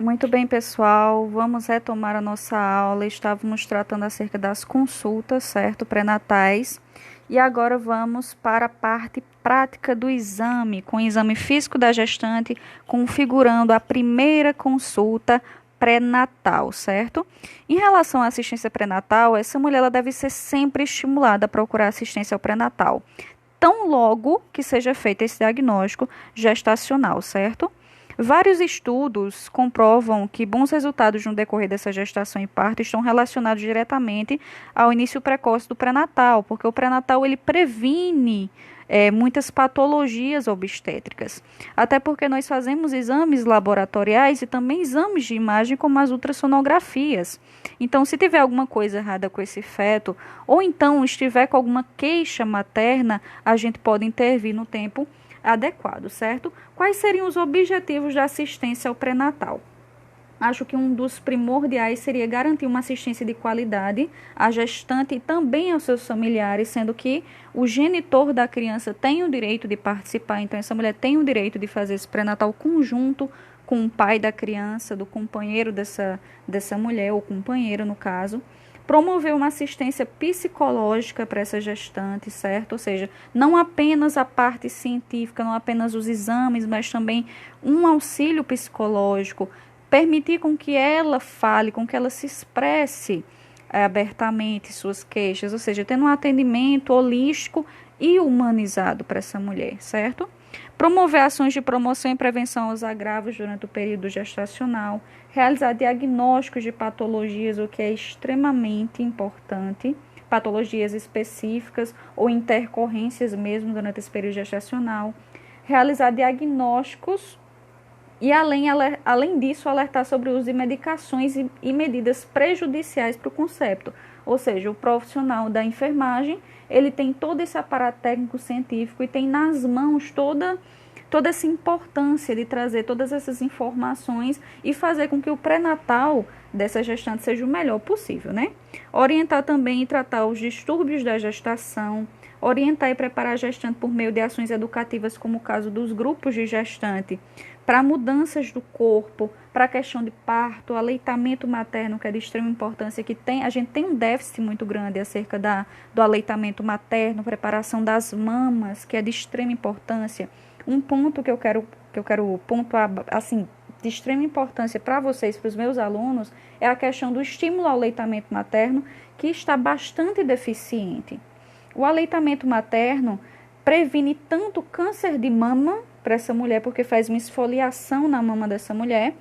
Muito bem, pessoal. Vamos retomar a nossa aula. Estávamos tratando acerca das consultas, certo? Pré-natais. E agora vamos para a parte prática do exame, com o exame físico da gestante, configurando a primeira consulta pré-natal, certo? Em relação à assistência pré-natal, essa mulher ela deve ser sempre estimulada a procurar assistência ao pré-natal, tão logo que seja feito esse diagnóstico gestacional, certo? Vários estudos comprovam que bons resultados no decorrer dessa gestação e parto estão relacionados diretamente ao início precoce do pré-natal, porque o pré-natal ele previne muitas patologias obstétricas. Até porque nós fazemos exames laboratoriais e também exames de imagem, como as ultrassonografias. Então, se tiver alguma coisa errada com esse feto, ou então estiver com alguma queixa materna, a gente pode intervir no tempo adequado, certo? Quais seriam os objetivos da assistência ao pré-natal? Acho que um dos primordiais seria garantir uma assistência de qualidade à gestante e também aos seus familiares, sendo que o genitor da criança tem o direito de participar, então essa mulher tem o direito de fazer esse pré-natal conjunto com o pai da criança, do companheiro dessa mulher, ou companheiro no caso. Promover uma assistência psicológica para essa gestante, certo? Ou seja, não apenas a parte científica, não apenas os exames, mas também um auxílio psicológico, permitir com que ela fale, com que ela se expresse abertamente suas queixas, ou seja, tendo um atendimento holístico e humanizado para essa mulher, certo? Promover ações de promoção e prevenção aos agravos durante o período gestacional, realizar diagnósticos de patologias, o que é extremamente importante, patologias específicas ou intercorrências mesmo durante esse período gestacional, realizar diagnósticos e, além disso, alertar sobre o uso de medicações e medidas prejudiciais para o concepto. Ou seja, o profissional da enfermagem, ele tem todo esse aparato técnico científico e tem nas mãos toda essa importância de trazer todas essas informações e fazer com que o pré-natal dessa gestante seja o melhor possível, né? Orientar também e tratar os distúrbios da gestação, orientar e preparar a gestante por meio de ações educativas, como o caso dos grupos de gestante, para mudanças do corpo, para a questão de parto, aleitamento materno, que é de extrema importância, a gente tem um déficit muito grande acerca do aleitamento materno, preparação das mamas, que é de extrema importância. Um ponto que eu quero pontuar, assim, de extrema importância para vocês, para os meus alunos, é a questão do estímulo ao aleitamento materno, que está bastante deficiente. O aleitamento materno previne tanto câncer de mama para essa mulher, porque faz uma esfoliação na mama dessa mulher,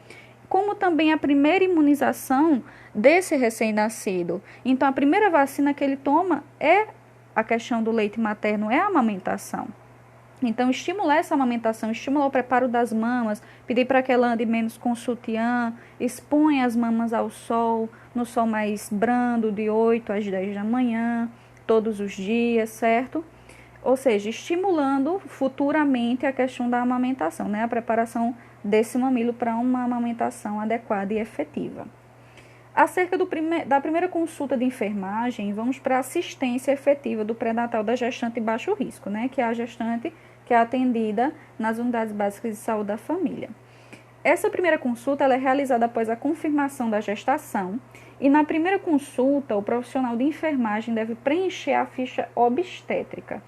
como também a primeira imunização desse recém-nascido. Então, a primeira vacina que ele toma é a questão do leite materno, é a amamentação. Então, estimular essa amamentação, estimular o preparo das mamas, pedir para que ela ande menos com sutiã, exponha as mamas ao sol, no sol mais brando, de 8 às 10 da manhã, todos os dias, certo? Ou seja, estimulando futuramente a questão da amamentação, né? A preparação desse mamilo para uma amamentação adequada e efetiva. Acerca da primeira consulta de enfermagem, vamos para a assistência efetiva do pré-natal da gestante baixo risco, né? Que é a gestante que é atendida nas unidades básicas de saúde da família. Essa primeira consulta ela é realizada após a confirmação da gestação e na primeira consulta o profissional de enfermagem deve preencher a ficha obstétrica.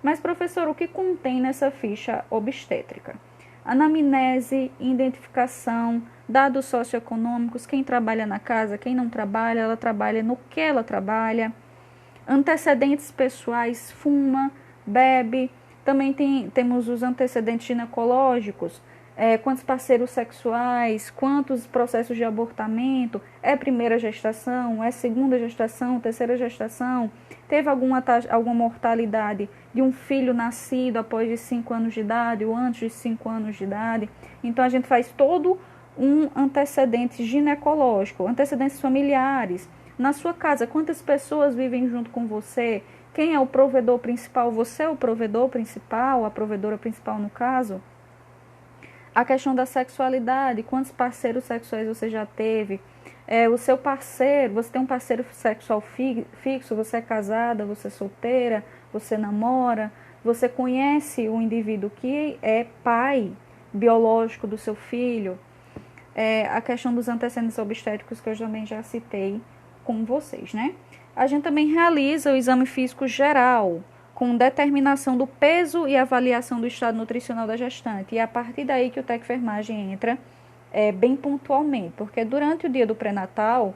Mas, professor, o que contém nessa ficha obstétrica? Anamnese, identificação, dados socioeconômicos, quem trabalha na casa, quem não trabalha, ela trabalha no que ela trabalha, antecedentes pessoais, fuma, bebe, também temos os antecedentes ginecológicos, quantos parceiros sexuais, quantos processos de abortamento, é primeira gestação, é segunda gestação, terceira gestação, teve alguma mortalidade de um filho nascido após de 5 anos de idade ou antes de 5 anos de idade. Então, a gente faz todo um antecedente ginecológico, antecedentes familiares. Na sua casa, quantas pessoas vivem junto com você? Quem é o provedor principal? Você é o provedor principal, a provedora principal no caso? A questão da sexualidade, quantos parceiros sexuais você já teve? O seu parceiro, você tem um parceiro sexual fixo, você é casada, você é solteira, você namora, você conhece o indivíduo que é pai biológico do seu filho? a questão dos antecedentes obstétricos que eu também já citei com vocês, né? A gente também realiza o exame físico geral, com determinação do peso e avaliação do estado nutricional da gestante. E é a partir daí que o técnico de enfermagem entra bem pontualmente, porque durante o dia do pré-natal,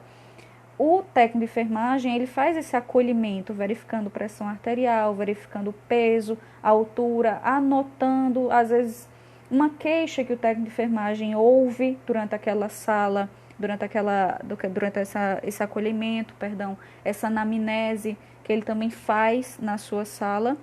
o técnico de enfermagem ele faz esse acolhimento, verificando pressão arterial, verificando o peso, a altura, anotando, às vezes, uma queixa que o técnico de enfermagem ouve durante aquela sala, durante esse acolhimento, essa anamnese que ele também faz na sua sala.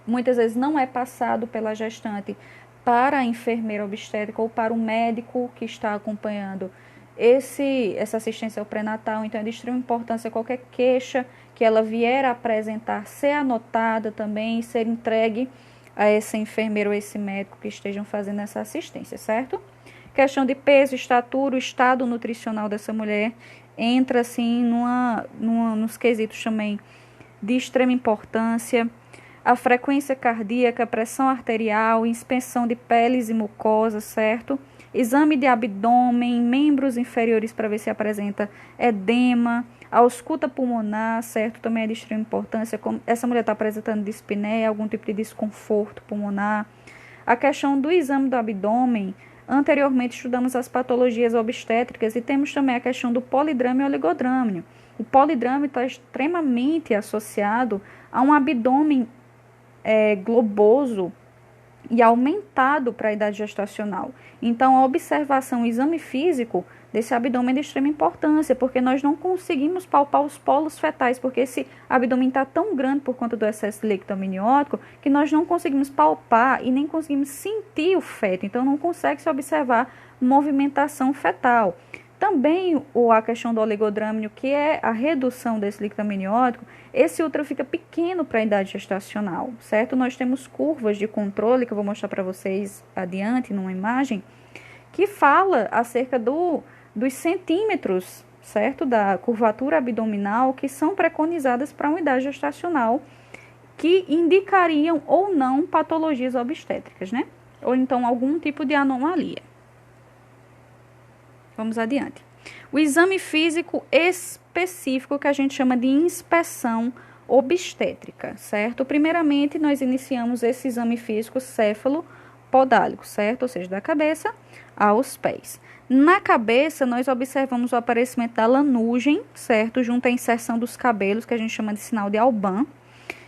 Muitas vezes não é passado pela gestante para a enfermeira obstétrica ou para o médico que está acompanhando essa assistência ao pré-natal. Então, é de extrema importância qualquer queixa que ela vier a apresentar ser anotada também e ser entregue a esse enfermeiro ou esse médico que estejam fazendo essa assistência, certo? Questão de peso, estatura, o estado nutricional dessa mulher entra assim nos quesitos também de extrema importância. A frequência cardíaca, pressão arterial, inspeção de peles e mucosas, certo? Exame de abdômen, membros inferiores para ver se apresenta edema, ausculta pulmonar, certo? Também é de extrema importância. Como essa mulher está apresentando dispneia, algum tipo de desconforto pulmonar. A questão do exame do abdômen, anteriormente estudamos as patologias obstétricas e temos também a questão do polidrame e oligodrame. O polidrame está extremamente associado a um abdômen globoso e aumentado para a idade gestacional. Então, a observação, o exame físico desse abdômen é de extrema importância, porque nós não conseguimos palpar os polos fetais, porque esse abdômen está tão grande por conta do excesso de líquido amniótico que nós não conseguimos palpar e nem conseguimos sentir o feto. Então, não consegue se observar movimentação fetal. Também a questão do oligodrâmino, que é a redução desse líquido amniótico, esse útero fica pequeno para a idade gestacional, certo? Nós temos curvas de controle, que eu vou mostrar para vocês adiante numa imagem, que fala acerca dos centímetros, certo? Da curvatura abdominal, que são preconizadas para uma idade gestacional, que indicariam ou não patologias obstétricas, né? Ou então algum tipo de anomalia. Vamos adiante. O exame físico específico que a gente chama de inspeção obstétrica, certo? Primeiramente, nós iniciamos esse exame físico céfalo-podálico, certo? Ou seja, da cabeça aos pés. Na cabeça, nós observamos o aparecimento da lanugem, certo? Junto à inserção dos cabelos, que a gente chama de sinal de Alban,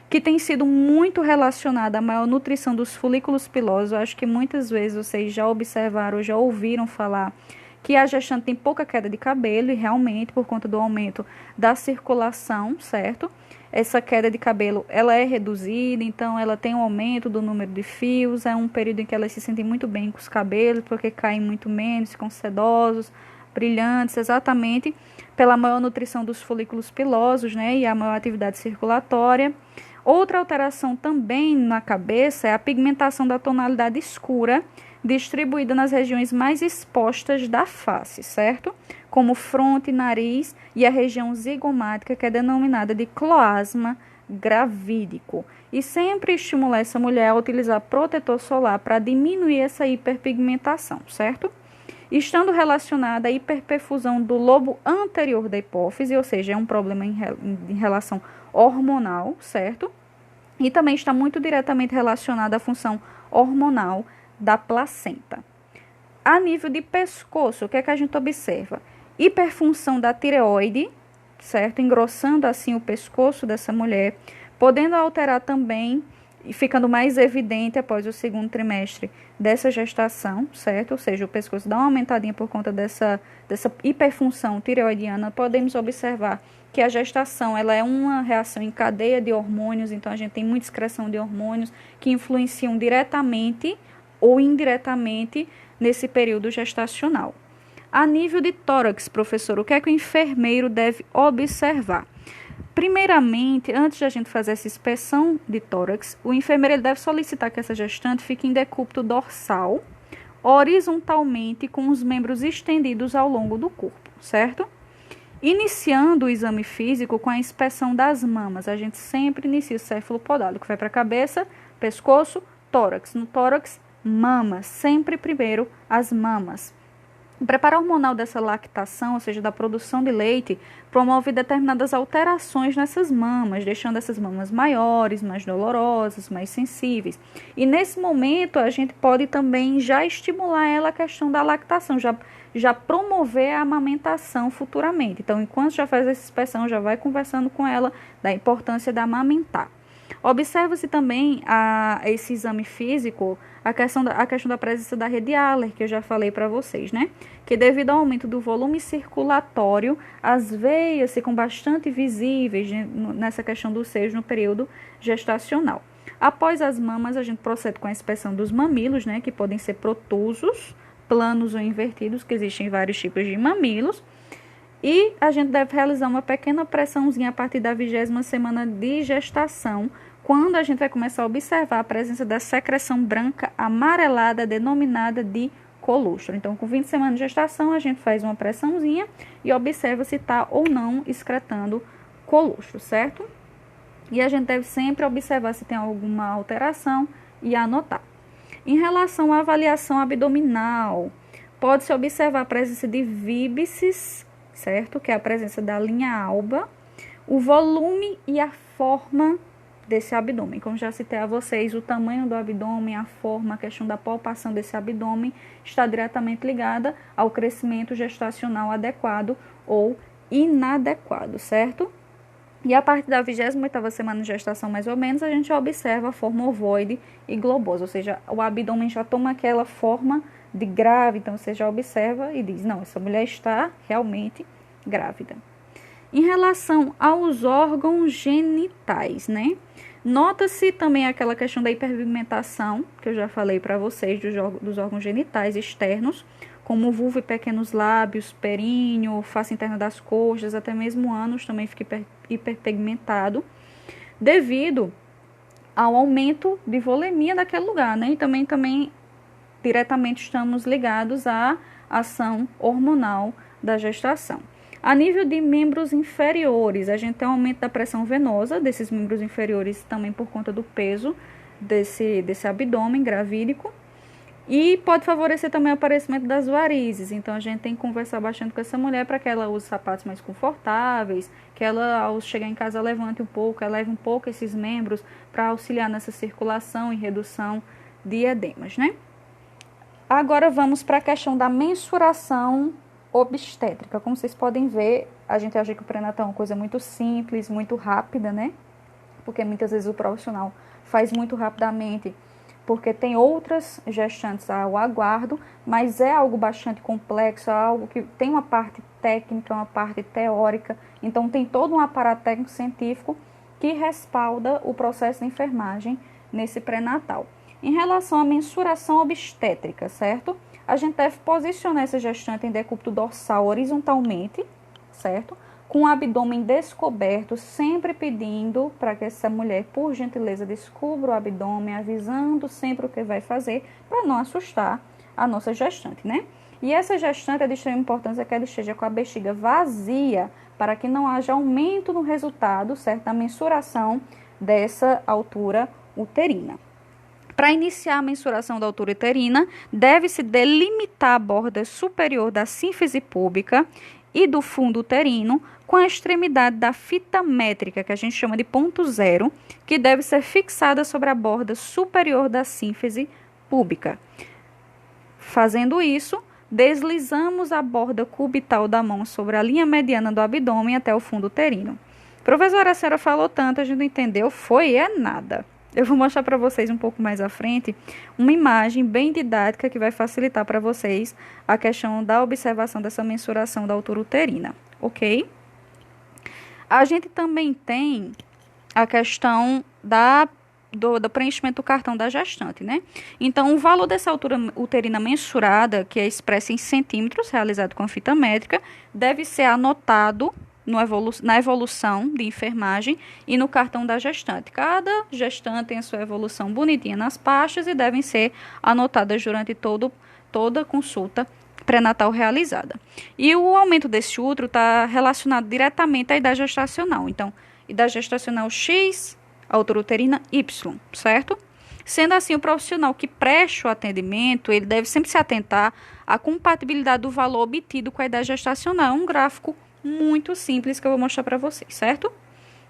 que tem sido muito relacionada à maior nutrição dos folículos pilosos. Eu acho que muitas vezes vocês já observaram ou já ouviram falar que a gestante tem pouca queda de cabelo e realmente por conta do aumento da circulação, certo? Essa queda de cabelo, ela é reduzida, então ela tem um aumento do número de fios, é um período em que elas se sentem muito bem com os cabelos, porque caem muito menos, ficam sedosos, brilhantes, exatamente pela maior nutrição dos folículos pilosos, né, e a maior atividade circulatória. Outra alteração também na cabeça é a pigmentação da tonalidade escura, distribuída nas regiões mais expostas da face, certo? Como fronte, nariz e a região zigomática, que é denominada de cloasma gravídico. E sempre estimular essa mulher a utilizar protetor solar para diminuir essa hiperpigmentação, certo? Estando relacionada à hiperperfusão do lobo anterior da hipófise, ou seja, é um problema em relação hormonal, certo? E também está muito diretamente relacionada à função hormonal da placenta. A nível de pescoço, o que é que a gente observa? Hiperfunção da tireoide, certo? Engrossando assim o pescoço dessa mulher, podendo alterar também e ficando mais evidente após o segundo trimestre dessa gestação, certo? Ou seja, o pescoço dá uma aumentadinha por conta dessa hiperfunção tireoidiana. Podemos observar que a gestação ela é uma reação em cadeia de hormônios, então a gente tem muita excreção de hormônios que influenciam diretamente ou indiretamente nesse período gestacional. A nível de tórax, professor, o que é que o enfermeiro deve observar? Primeiramente, antes de a gente fazer essa inspeção de tórax, o enfermeiro ele deve solicitar que essa gestante fique em decúbito dorsal, horizontalmente com os membros estendidos ao longo do corpo, certo? Iniciando o exame físico com a inspeção das mamas. A gente sempre inicia o céfalo-podálico, vai para a cabeça, pescoço, tórax. No tórax, mama, sempre primeiro as mamas. O preparo hormonal dessa lactação, ou seja, da produção de leite, promove determinadas alterações nessas mamas, deixando essas mamas maiores, mais dolorosas, mais sensíveis. E nesse momento a gente pode também já estimular ela a questão da lactação, já promover a amamentação futuramente. Então, enquanto já faz essa inspeção, já vai conversando com ela da importância da amamentar. Observa-se também esse exame físico, a questão da presença da rede Haller, que eu já falei para vocês, né? Que devido ao aumento do volume circulatório, as veias ficam bastante visíveis nessa questão do seio no período gestacional. Após as mamas, a gente procede com a inspeção dos mamilos, né? Que podem ser protusos, planos ou invertidos, que existem vários tipos de mamilos. E a gente deve realizar uma pequena pressãozinha a partir da 20ª semana de gestação, quando a gente vai começar a observar a presença da secreção branca amarelada, denominada de colostro. Então, com 20 semanas de gestação, a gente faz uma pressãozinha e observa se está ou não excretando colostro, certo? E a gente deve sempre observar se tem alguma alteração e anotar. Em relação à avaliação abdominal, pode-se observar a presença de víbices, certo? Que é a presença da linha alba, o volume e a forma desse abdômen. Como já citei a vocês, o tamanho do abdômen, a forma, a questão da palpação desse abdômen está diretamente ligada ao crescimento gestacional adequado ou inadequado, certo? E a partir da 28ª semana de gestação, mais ou menos, a gente observa a forma ovoide e globosa, ou seja, o abdômen já toma aquela forma de grávida, então você já observa e diz, não, essa mulher está realmente grávida. Em relação aos órgãos genitais, né? Nota-se também aquela questão da hiperpigmentação, que eu já falei para vocês, dos órgãos genitais externos, como vulva e pequenos lábios, períneo, face interna das coxas, até mesmo ânus também fica hiperpigmentado, devido ao aumento de volemia daquele lugar, né? E também diretamente estamos ligados à ação hormonal da gestação. A nível de membros inferiores, a gente tem um aumento da pressão venosa desses membros inferiores também por conta do peso desse abdômen gravídico. E pode favorecer também o aparecimento das varizes. Então, a gente tem que conversar bastante com essa mulher para que ela use sapatos mais confortáveis, que ela, ao chegar em casa, levante um pouco, eleve um pouco esses membros para auxiliar nessa circulação e redução de edemas, né? Agora, vamos para a questão da mensuração obstétrica. Como vocês podem ver, a gente acha que o pré-natal é uma coisa muito simples, muito rápida, né? Porque muitas vezes o profissional faz muito rapidamente, porque tem outras gestantes ao aguardo, mas é algo bastante complexo, é algo que tem uma parte técnica, uma parte teórica, então tem todo um aparato técnico-científico que respalda o processo de enfermagem nesse pré-natal. Em relação à mensuração obstétrica, certo? A gente deve posicionar essa gestante em decúbito dorsal horizontalmente, certo? Com o abdômen descoberto, sempre pedindo para que essa mulher, por gentileza, descubra o abdômen, avisando sempre o que vai fazer, para não assustar a nossa gestante, né? E essa gestante é de extrema importância que ela esteja com a bexiga vazia, para que não haja aumento no resultado, certo? Da mensuração dessa altura uterina. Para iniciar a mensuração da altura uterina, deve-se delimitar a borda superior da sínfise púbica e do fundo uterino com a extremidade da fita métrica, que a gente chama de ponto zero, que deve ser fixada sobre a borda superior da sínfise púbica. Fazendo isso, deslizamos a borda cubital da mão sobre a linha mediana do abdômen até o fundo uterino. Professora, a senhora falou tanto, a gente não entendeu, nada. Eu vou mostrar para vocês um pouco mais à frente uma imagem bem didática que vai facilitar para vocês a questão da observação dessa mensuração da altura uterina, ok? A gente também tem a questão do preenchimento do cartão da gestante, né? Então, o valor dessa altura uterina mensurada, que é expressa em centímetros, realizado com a fita métrica, deve ser anotado na evolução de enfermagem e no cartão da gestante. Cada gestante tem a sua evolução bonitinha nas pastas e devem ser anotadas durante toda a consulta pré-natal realizada. E o aumento desse útero está relacionado diretamente à idade gestacional. Então, idade gestacional X, altura uterina Y, certo? Sendo assim, o profissional que presta o atendimento, ele deve sempre se atentar à compatibilidade do valor obtido com a idade gestacional. É um gráfico muito simples que eu vou mostrar para vocês, certo?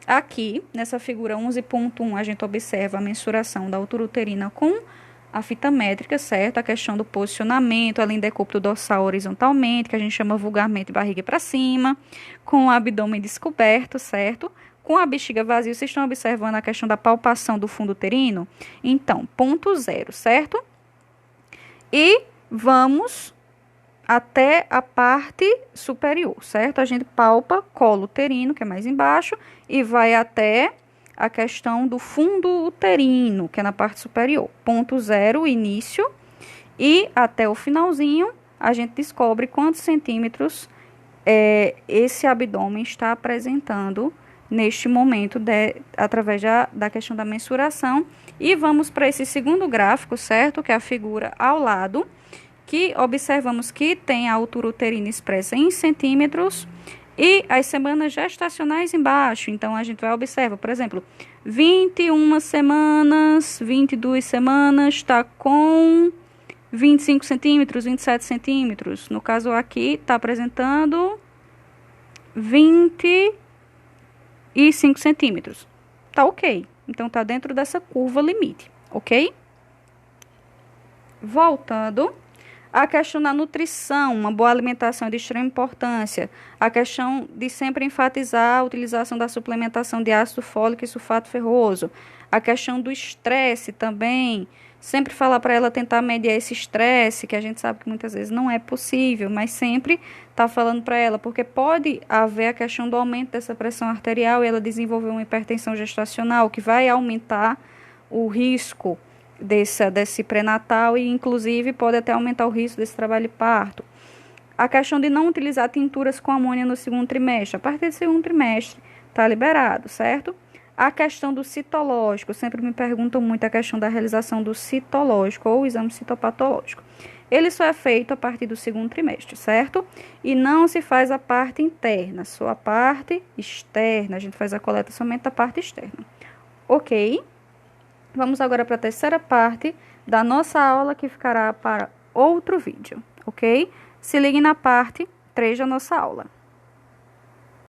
Aqui, nessa figura 11.1, a gente observa a mensuração da altura uterina com a fita métrica, certo? A questão do posicionamento, além decúbito dorsal horizontalmente, que a gente chama vulgarmente barriga para cima, com o abdômen descoberto, certo? Com a bexiga vazia, vocês estão observando a questão da palpação do fundo uterino? Então, ponto 0, certo? E vamos até a parte superior, certo? A gente palpa colo uterino, que é mais embaixo, e vai até a questão do fundo uterino, que é na parte superior. Ponto 0, início, e até o finalzinho, a gente descobre quantos centímetros esse abdômen está apresentando neste momento, através da questão da mensuração. E vamos para esse segundo gráfico, certo? Que é a figura ao lado, que observamos que tem a altura uterina expressa em centímetros e as semanas gestacionais embaixo. Então, a gente vai observar, por exemplo, 21 semanas, 22 semanas, está com 25 centímetros, 27 centímetros. No caso aqui, está apresentando 25 centímetros. Tá ok. Então, está dentro dessa curva limite, ok? Voltando, a questão da nutrição, uma boa alimentação é de extrema importância. A questão de sempre enfatizar a utilização da suplementação de ácido fólico e sulfato ferroso. A questão do estresse também. Sempre falar para ela tentar mediar esse estresse, que a gente sabe que muitas vezes não é possível, mas sempre tá falando para ela, porque pode haver a questão do aumento dessa pressão arterial e ela desenvolver uma hipertensão gestacional, que vai aumentar o risco desse pré-natal e, inclusive, pode até aumentar o risco desse trabalho de parto. A questão de não utilizar tinturas com amônia no segundo trimestre. A partir do segundo trimestre, está liberado, certo? A questão do citológico. Sempre me perguntam muito a questão da realização do citológico ou exame citopatológico. Ele só é feito a partir do segundo trimestre, certo? E não se faz a parte interna, só a parte externa. A gente faz a coleta somente da parte externa. Ok? Vamos agora para a terceira parte da nossa aula, que ficará para outro vídeo, ok? Se ligue na parte 3 da nossa aula.